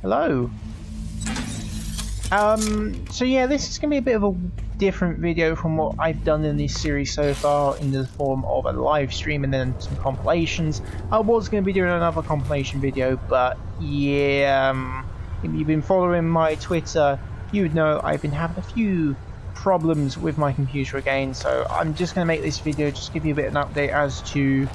Hello. So yeah, this is going to be a bit of a different video from what I've done in this series so far in the form of a live stream and then some compilations. I was going to be doing another compilation video, but yeah, if you've been following my Twitter, you would know I've been having a few problems with my computer again, so I'm just going to make this video just give you a bit of an update as to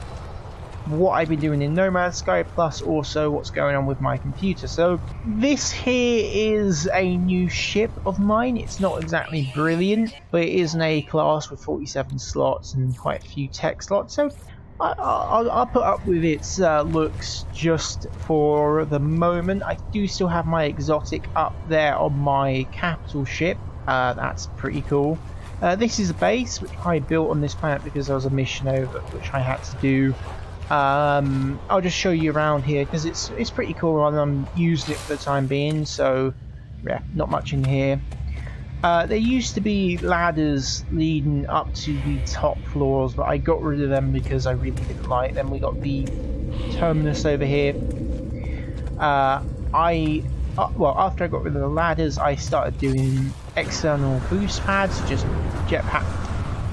what I've been doing in No Man's Sky, plus also what's going on with my computer. So this here is a new ship of mine. It's not exactly brilliant, but it is an A class with 47 slots and quite a few tech slots, so I'll put up with its looks just for the moment. I do still have my exotic up there on my capital ship. That's pretty cool. This is a base which I built on this planet because there was a mission over which I had to do. I'll just show you around here because it's pretty cool and I'm using it for the time being, so yeah, not much in here. There used to be ladders leading up to the top floors, but I got rid of them because I really didn't like them. We got the terminus over here. Well, after I got rid of the ladders, I started doing external boost pads, just jetpack.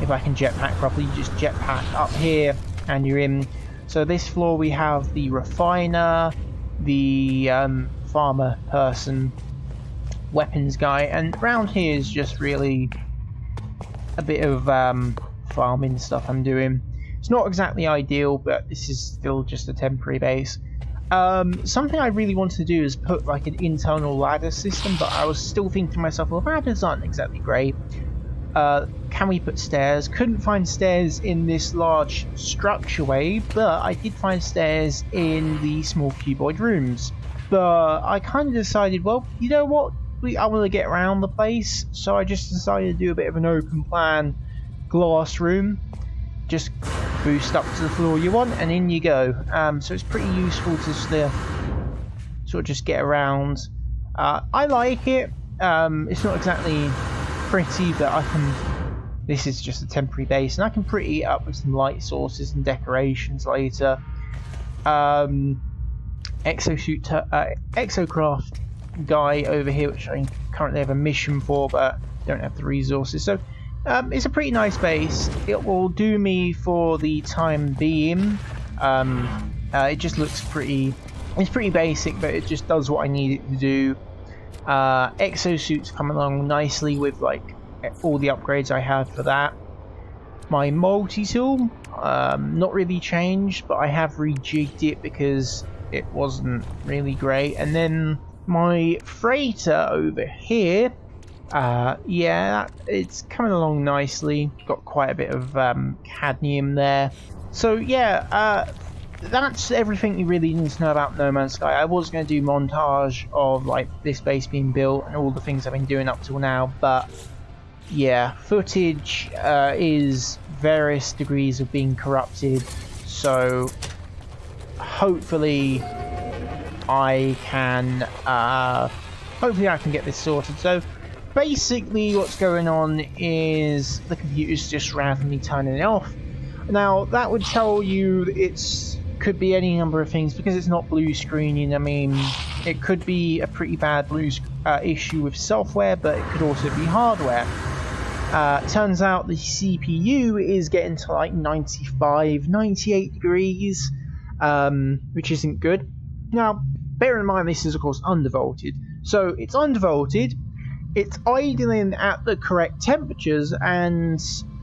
If I can jetpack properly, you just jetpack up here and you're in. So this floor we have the refiner, the farmer person, weapons guy, and around here is just really a bit of farming stuff I'm doing. It's not exactly ideal, but this is still just a temporary base. Something I really wanted to do is put like an internal ladder system, but I was still thinking to myself, well, ladders aren't exactly great. Can we put stairs? Couldn't find stairs in this large structure way, but I did find stairs in the small cuboid rooms. But I kind of decided, well, you know what? I want to get around the place, so I just decided to do a bit of an open plan glass room. Just boost up to the floor you want, and in you go. So it's pretty useful to sort of just get around. I like it. It's not exactly pretty, but this is just a temporary base, and I can pretty it up with some light sources and decorations later. Exocraft guy over here, which I currently have a mission for, but don't have the resources. So it's a pretty nice base. It will do me for the time being. It just looks pretty. It's pretty basic, but it just does what I need it to do. Exosuits come along nicely with like all the upgrades I have for that. My multi-tool, not really changed, but I have rejigged it because it wasn't really great. And then my freighter over here, yeah, it's coming along nicely. Got quite a bit of cadmium there. So yeah, that's everything you really need to know about No Man's Sky. I was going to do montage of like this base being built and all the things I've been doing up till now, but yeah, footage is various degrees of being corrupted, so hopefully I can get this sorted. So basically what's going on is the computer's just randomly turning it off. Now that would tell you could be any number of things because it's not blue screening. I mean, it could be a pretty bad issue with software, but it could also be hardware. Turns out the CPU is getting to like 95, 98 degrees, which isn't good. Now, bear in mind this is of course undervolted. So it's undervolted, it's idling at the correct temperatures, and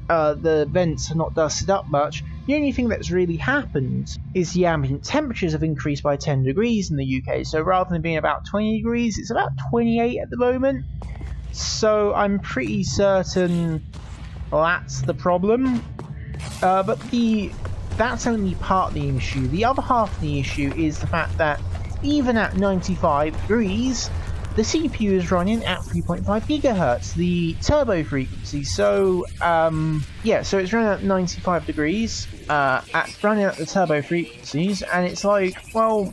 the vents are not dusted up much. The only thing that's really happened is the ambient temperatures have increased by 10 degrees in the UK. So rather than being about 20 degrees, it's about 28 at the moment. So I'm pretty certain that's the problem. But that's only part of the issue. The other half of the issue is the fact that even at 95 degrees, the CPU is running at 3.5 gigahertz, the turbo frequency. So yeah, so it's running at 95 degrees, running at the turbo frequencies, and it's like, well,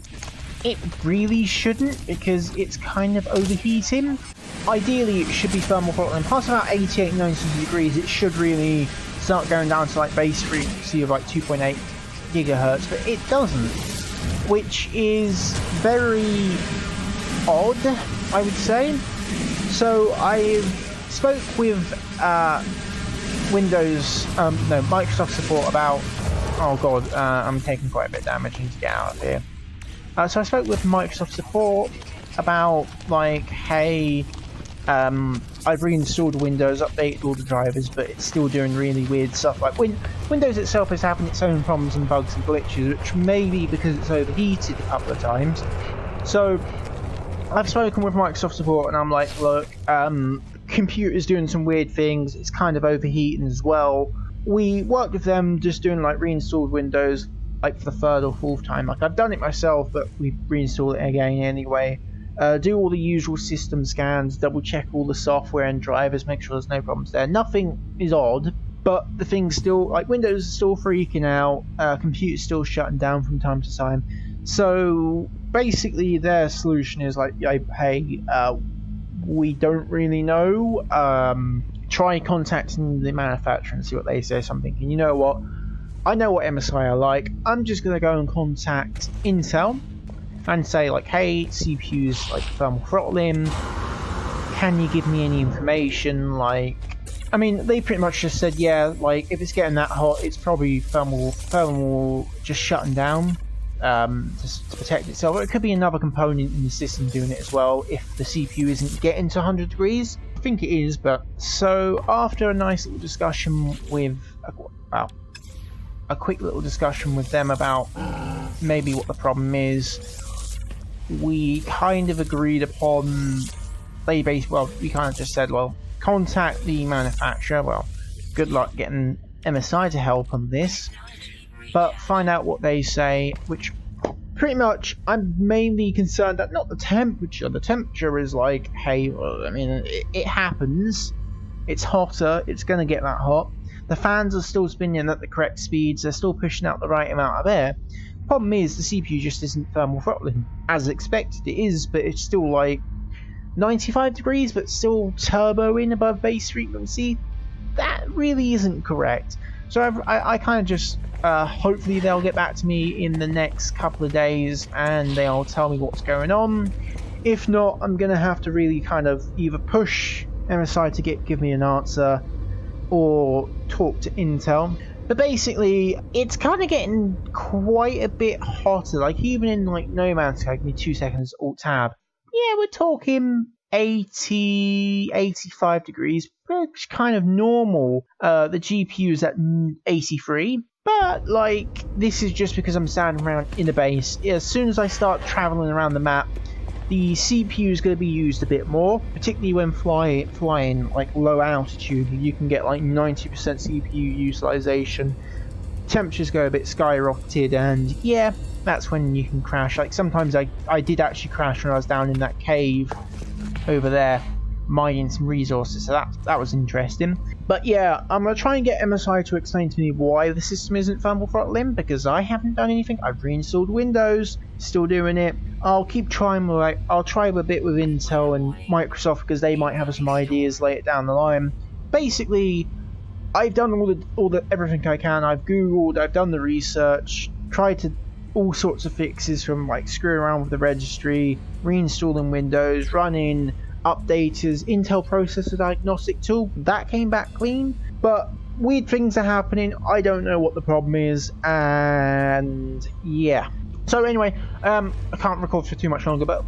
it really shouldn't because it's kind of overheating. Ideally, it should be thermal throttling. Past about 88, 90 degrees, it should really start going down to like base frequency of like 2.8 gigahertz, but it doesn't, which is very odd odd, I would say. So I spoke with Microsoft support about, oh god, I'm taking quite a bit of damage, I need to get out of here. So I spoke with Microsoft support about, like, hey, I've reinstalled Windows, updated all the drivers, but it's still doing really weird stuff. Like Windows itself is having its own problems and bugs and glitches, which may be because it's overheated a couple of times. So I've spoken with Microsoft support and I'm like, look, computer's doing some weird things, it's kind of overheating as well. We worked with them just doing like reinstalled Windows like for the third or fourth time. Like I've done it myself, but we reinstalled it again anyway. Do all the usual system scans, double check all the software and drivers, make sure there's no problems there. Nothing is odd, but the thing's still, like, Windows is still freaking out, computer's still shutting down from time to time. So basically their solution is like, hey, we don't really know, try contacting the manufacturer and see what they say. So I'm thinking, you know what, I know what MSI are like, I'm just going to go and contact Intel and say like, hey, CPU's like thermal throttling, can you give me any information? Like, I mean, they pretty much just said, yeah, like if it's getting that hot, it's probably thermal just shutting down to protect itself. Or it could be another component in the system doing it as well if the CPU isn't getting to 100 degrees. I think it is, but so after a nice little discussion with, a quick little discussion with them about maybe what the problem is, we kind of agreed upon, we kind of just said, well, contact the manufacturer, well, good luck getting MSI to help on this, but find out what they say, which pretty much I'm mainly concerned that not the temperature is like, hey, well, I mean, it happens, it's hotter, it's going to get that hot, the fans are still spinning at the correct speeds, they're still pushing out the right amount of air. Problem is the CPU just isn't thermal throttling as expected. It is, but it's still like 95 degrees, but still turboing above base frequency. That really isn't correct. So I kind of just hopefully they'll get back to me in the next couple of days and they'll tell me what's going on. If not, I'm gonna have to really kind of either push MSI to give me an answer or talk to Intel. But basically, it's kind of getting quite a bit hotter. Like, even in, like, No Man's Sky, give me 2 seconds, Alt-Tab. Yeah, we're talking 80, 85 degrees. Which kind of normal. The GPU is at 83. But, like, this is just because I'm standing around in a base. As soon as I start traveling around the map, the CPU is going to be used a bit more, particularly when flying like low altitude. You can get like 90% CPU utilization. Temperatures go a bit skyrocketed, and yeah, that's when you can crash. Like sometimes I did actually crash when I was down in that cave over there, mining some resources. So that was interesting. But yeah, I'm gonna try and get MSI to explain to me why the system isn't thermal throttling, because I haven't done anything. I've reinstalled Windows, still doing it. I'll keep trying I'll try a bit with Intel and Microsoft because they might have some ideas later down the line. Basically, I've done everything I can. I've Googled, I've done the research, tried to all sorts of fixes from like screwing around with the registry, reinstalling Windows, running updaters, Intel processor diagnostic tool, that came back clean, but weird things are happening. I don't know what the problem is, and yeah. So anyway, I can't record for too much longer, but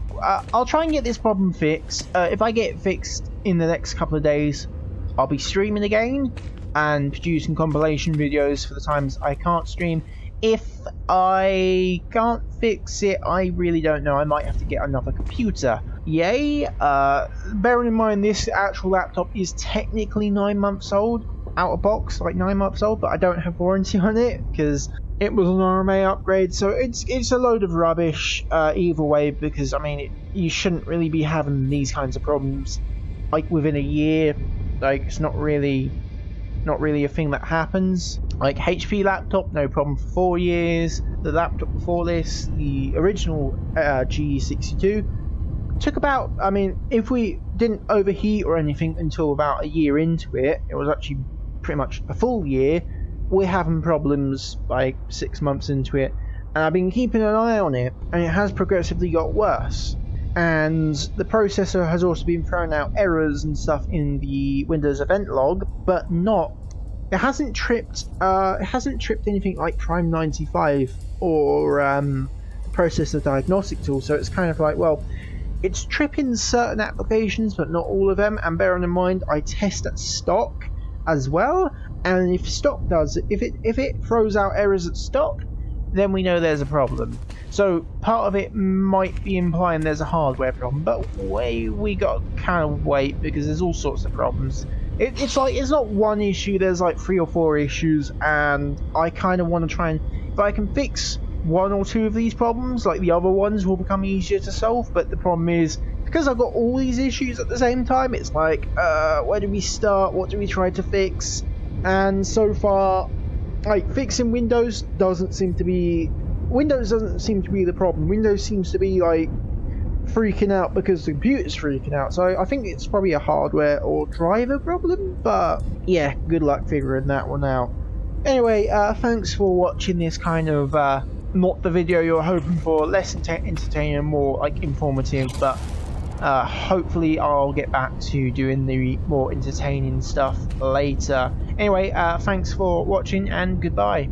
I'll try and get this problem fixed. If I get it fixed in the next couple of days, I'll be streaming again and producing compilation videos for the times I can't stream. If I can't fix it, I really don't know. I might have to get another computer. Yay! Bearing in mind this actual laptop is technically 9 months old, out of box, like 9 months old, but I don't have warranty on it because it was an RMA upgrade, so it's a load of rubbish either way, because I mean you shouldn't really be having these kinds of problems like within a year. Like it's not really a thing that happens. Like HP laptop, no problem for 4 years. The laptop before this, the original G62, took about, I mean, if we didn't overheat or anything until about a year into it, it was actually pretty much a full year. We're having problems like 6 months into it, and I've been keeping an eye on it, and it has progressively got worse. and the processor has also been throwing out errors and stuff in the Windows event log, but it hasn't tripped anything like Prime 95 or the processor diagnostic tool. So it's kind of like, well, it's tripping certain applications but not all of them, and bearing in mind I test at stock as well, and if stock does if it throws out errors at stock, then we know there's a problem. So part of it might be implying there's a hardware problem, but we got to kind of wait, because there's all sorts of problems. It's like, it's not one issue, there's like 3 or 4 issues, and I kind of want to try and, if I can fix 1 or 2 of these problems, like the other ones will become easier to solve. But the problem is, because I've got all these issues at the same time, it's like, where do we start, what do we try to fix? And so far, like, fixing Windows doesn't seem to be the problem. Windows seems to be like freaking out because the computer's freaking out. So I think it's probably a hardware or driver problem, but yeah, good luck figuring that one out. Anyway, thanks for watching this kind of not the video you're hoping for, less entertaining, more like informative, but hopefully I'll get back to doing the more entertaining stuff later. Anyway, thanks for watching and goodbye.